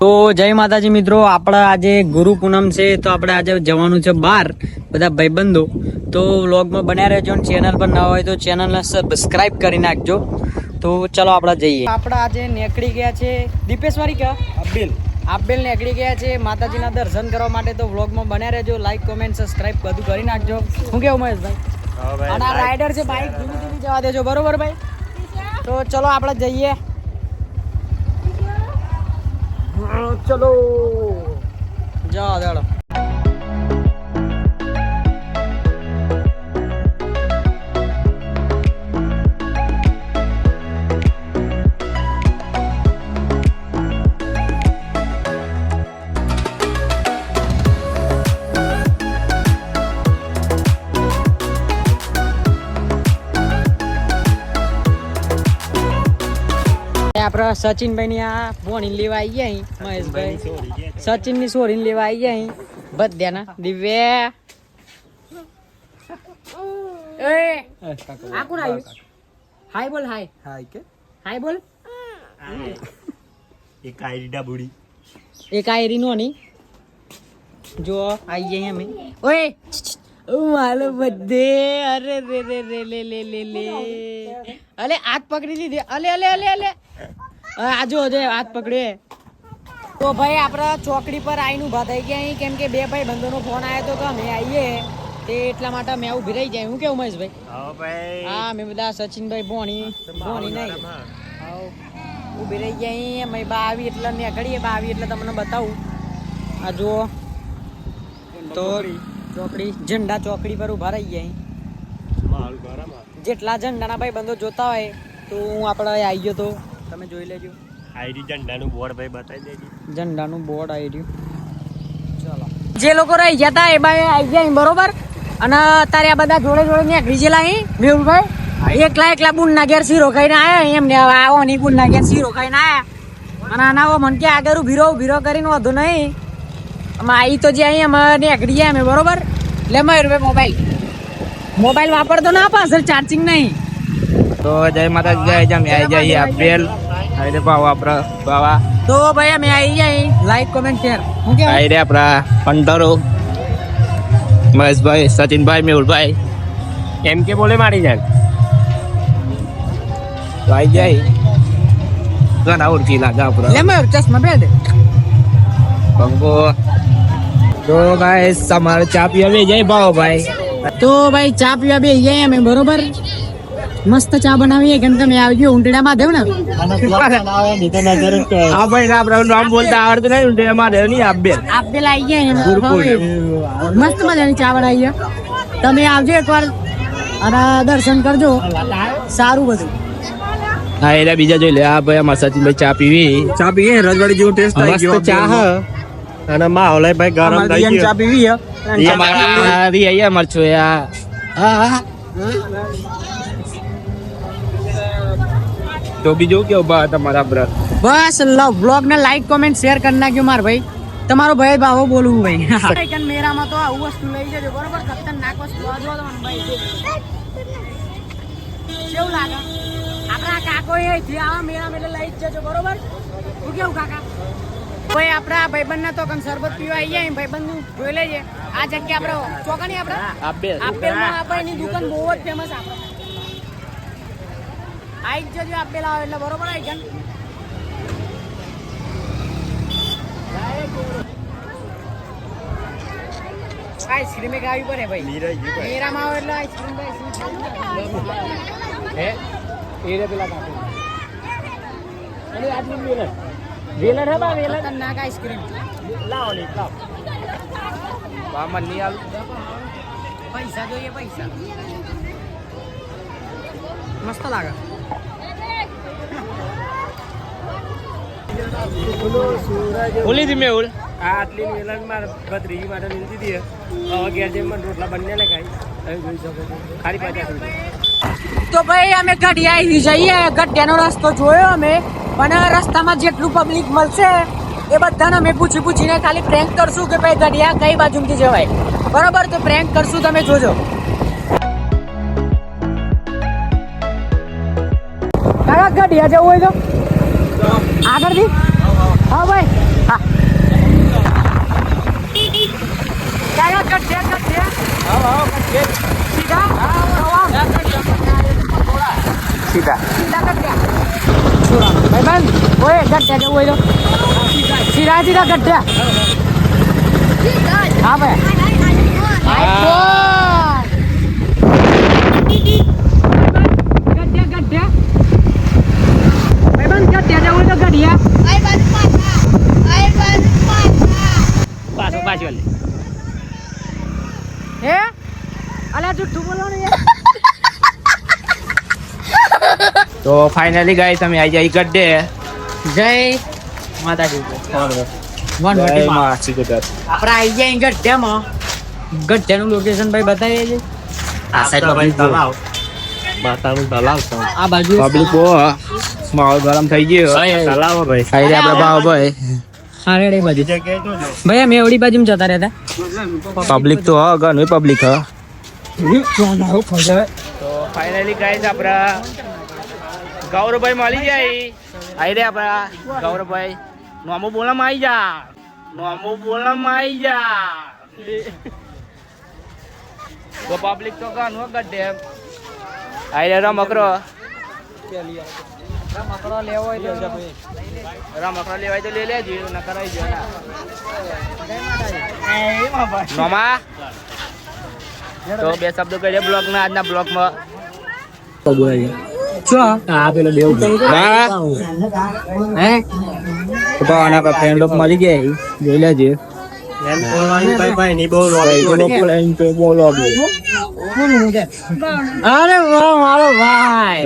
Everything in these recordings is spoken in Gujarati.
તો જય માતાજી મિત્રો, આપણા આજે ગુરુ પૂનમ છે તો આપણે આજે જવાનું છે બહાર બધા ભાઈબંધો. તો વ્લોગમાં બન્યા રહેજો. ચેનલ પર ના હોય તો ચેનલને સબસ્ક્રાઇબ કરી નાખજો. તો ચલો આપણે જઈએ. આપણે આજે નીકળી ગયા છે દીપેશ્વરી કે આબેલ નીકળી ગયા છે માતાજીના દર્શન કરવા માટે. તો વ્લોગમાં બન્યા રહેજો. લાઈક કોમેન્ટ સબસ્ક્રાઇબ બધું કરી નાખજો. શું કેવું મહેશભાઈ? અને આ રાઈડર છે બાઈક ધીમી ધીમી જવા દેજો, બરોબર ભાઈ? તો ચલો આપણે જઈએ. ચલો જાઓ દાડો. આપણા સચિનભાઈ ની આ ભોણી લેવા આવી ગયા અહીં મહેશભાઈ. સચિન ની છોડીને લેવા આવી ગયા અહીં બધાના. દિવ્યા આ કોણ આવ્યું? હાય બોલ. હાય બોલ. એક આયરી નો ની જો આવી ગયા અમે. ઓય માલો બધે. અરે રે રે રે લે લે લે લે. અલે હાથ પકડી લીધી. અલે અલે અલે અલે આજો હજે હાથ પકડે. તો ભાઈ આપણે ચોકડી પર આવીને ઉભા થઈ ગયા અહીં, કેમ કે બે ભાઈ બંધોનો ફોન આવ્યો તો કે અમે આવીએ તે એટલા માટે મેં ઉભી રહી જાય. હું કેવું મહેશભાઈ? હા મેં બધા સચિનભાઈ ભોણી નહીં ઉભી રહી ગયા અહીં. અમે બા આવી એટલે નીકળીએ. બા આવી એટલે તમને બતાવું. આ જુઓ તો ચોકડી ઝંડા ચોકડી પર ઉભા રહી ગયા અહીં. જેટલા ઝંડાના ભાઈ બંધો જોતા હોય તો હું આપણે આવી ગયો તો તમે જોઈ લેજો. ઝંડાનું બોર્ડ ભાઈ બતાવી દેજો. ઝંડાનું બોર્ડ આવી રહ્યું. ચલો જે લોકો રહી ગયા હતા એ ભાઈ આવી ગયા બરોબર. અને અત્યારે આ બધા જોડે જોડે નીકળી ગયેલા અહીં. મેહુલભાઈ એકલા બુનના ઘેર શીરો ખાઈને આવ્યા. એમને હવે આવો નહીં બુનના ઘેર શીરો ખાઈને આવ્યા. અને આના મન કે આગળ ઉભીરો કરીને વધુ નહીં. અમે આવી તો જે અહીં અમે નીકળી ગયા અમે બરોબર. લે મયુરભાઈ મોબાઈલ વાપરતો ના, પાછળ ચાર્જિંગ નહીં. તો જય માતાજી. જય અમે આવી જઈએ આપેલ આઈ ભાવ આપણા બાવા. તો ભાઈ અમે આવી જાય. Like comment share. હું કે આઈ રે આપણા પંટરો મહેશભાઈ, સચિનભાઈ, મેહુલભાઈ એમ કે બોલે મારી જાય તો આવી જાય. ઘણા ઓળખી લાગે આપણા. લે મયુર ચશ્મા પહેર દે. બંગો તો ભાઈ તમારે ચા પીવા બે જાય ભાવ ભાઈ. તો ભાઈ ચા પીવા બે જાય અમે બરોબર. મસ્ત ચા બનાવીએ કેમ તમે આવજો ઊંટડામાં દેવ ને. હા ભાઈ આપડે નામ બોલતા આવડતું નહીં. ઊંટડામાં દેવ નહીં આપે આવી ગયા. મસ્ત મજાની ચા બનાવીએ. તમે આવજો એકવાર અને દર્શન કરજો. સારું બધું. હા એટલે બીજા જોઈ લે. આ ભાઈ અમારા સચિનભાઈ ચા પીવી રજવાડી જેવો ટેસ્ટ આવી ગયો. ચા અને માહોલ ભાઈ ગરમ થઈ ગયો. ચા પીવી અમારા મરચો હા. તો બીજું કેવું બા તમારા બ્રર? બસ બ્લોગ ને લાઈક કોમેન્ટ શેર કરી નાખ્યો માર ભાઈ. તમારો ભાઈ ભાવો બોલવું ભાઈ. મેરામાં તો આવું વસ્તુ લઈ જજો બરોબર. ખતરનાક વસ્તુ આજો ભાઈ. કેવું લાગે? આપણા કાકો એ જે આવા મેળા એટલે લઈ જ જજો બરોબર. શું કેવું કાકા? ભાઈ આપણા ભાઈબંધ ના તો શરબત પીવા આવી જાય. ભાઈબંધ નું જોઈ લેજે. આ જગ્યા આપણે ચોકની આપણે આપેલમાં આપણી દુકાન બહુ જ ફેમસ. આપણે આઈ જજો આપેલ આવે એટલે બરોબર. આવી ગયા આઈસ્ક્રીમ એક આવી પડે ભાઈ. મેરામાં આવે એટલે આઈસ્ક્રીમ ખતરનાક આઈસ્ક્રીમ પૈસા જોઈએ પૈસા. મસ્ત લાગે. બોલી દી મેહુલ આટલી વેલણ માં ભત્રીજી માટે લીધી હતી. હવે ઘેર જેમ રોટલા બંને ને ખાઈ જોઈ શકો છો. ખાલી 50 રૂપિયા. તો ભાઈ અમે ગઢિયા જઈએ. ગઢિયાનો રસ્તો જોયો અમે. પણ રસ્તામાં જેટલું પબ્લિક મળશે એ બધાને અમે પૂછીને ખાલી પ્રેન્ક કરશું કે ભાઈ ગઢિયા કઈ બાજુથી જવાય બરોબર. તો પ્રેન્ક કરશું, તમે જોજો. કાકા ગઢિયા જવું હોય તો આગળથી. હા ભાઈ, હા જવું હોય તો સીધા સીધા ગઢ્યા હા ભાઈ પાછું હે અલા જુઠ્ઠું બોલવાનું યાર તો ફાઇનલી ગાઈસ અમે આવી જાય ગઢે જય માતાજી જય માસી ગઢ આપણે આવી જાય ગઢ્યામાં ગઢ્યાનું લોકેશન ભાઈ બતાવીએ છીએ આ સાઈડ ભાઈ તલાવ માતાનું તલાવ છે આ બાજુ પબ્લિક બહુ માહોલ ગરમ થઈ ગયો તલાવ ભાઈ ખાઈ આપણે ભાવ ભાઈ હા રેડી બાજુ ભાઈ અમે એવડી બાજુ જતા રહેતા પબ્લિક તો ઘણું પબ્લિક હ તો ફાઇનલી ગાઈસ આપણા ગૌરવભાઈ મળી જાય આઈ રે આપણા ગૌરવભાઈ નોમો બોલામાં આવી જા નોમો બોલામાં આવી જા તો પબ્લિક તો ઘણું ગઢે આઈ રે રમકરો રમકડો લેવો હોય તો રમકડો લેવાય તો લઈ લેજો ન કરાવી જો નોમા તો બે શબ્દો કહીએ બ્લોગ ના આજના બ્લોગ માં ફ્રેન્ડ લોક મળી ગયા જોઈ લેજે અરે વાહ મારો ભાઈ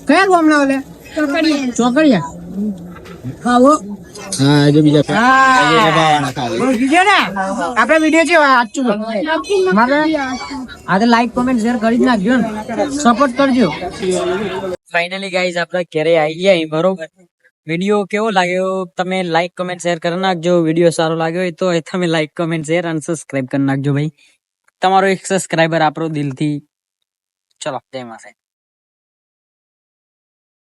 કયા ગામ ના ઓલે ચોકડિયા આવો હા જો બીજા વિડિયો ને આપણે વિડિયો છે સાચું મારે આ તો લાઈક કોમેન્ટ શેર કરી જ નાખજો ને સપોર્ટ કરજો ફાઇનલી ગાઈઝ આપણે ઘરે આવી ગયા બરોબર વિડિયો કેવો લાગ્યો તમે લાઈક કમેન્ટ શેર કરી નાખજો વિડિયો સારો લાગ્યો હોય તો તમે લાઈક કમેન્ટ શેર અને સબસ્ક્રાઇબ કરી નાખજો ભાઈ તમારો એક સબસ્ક્રાઇબર આપણો દિલથી ચલો જય માતા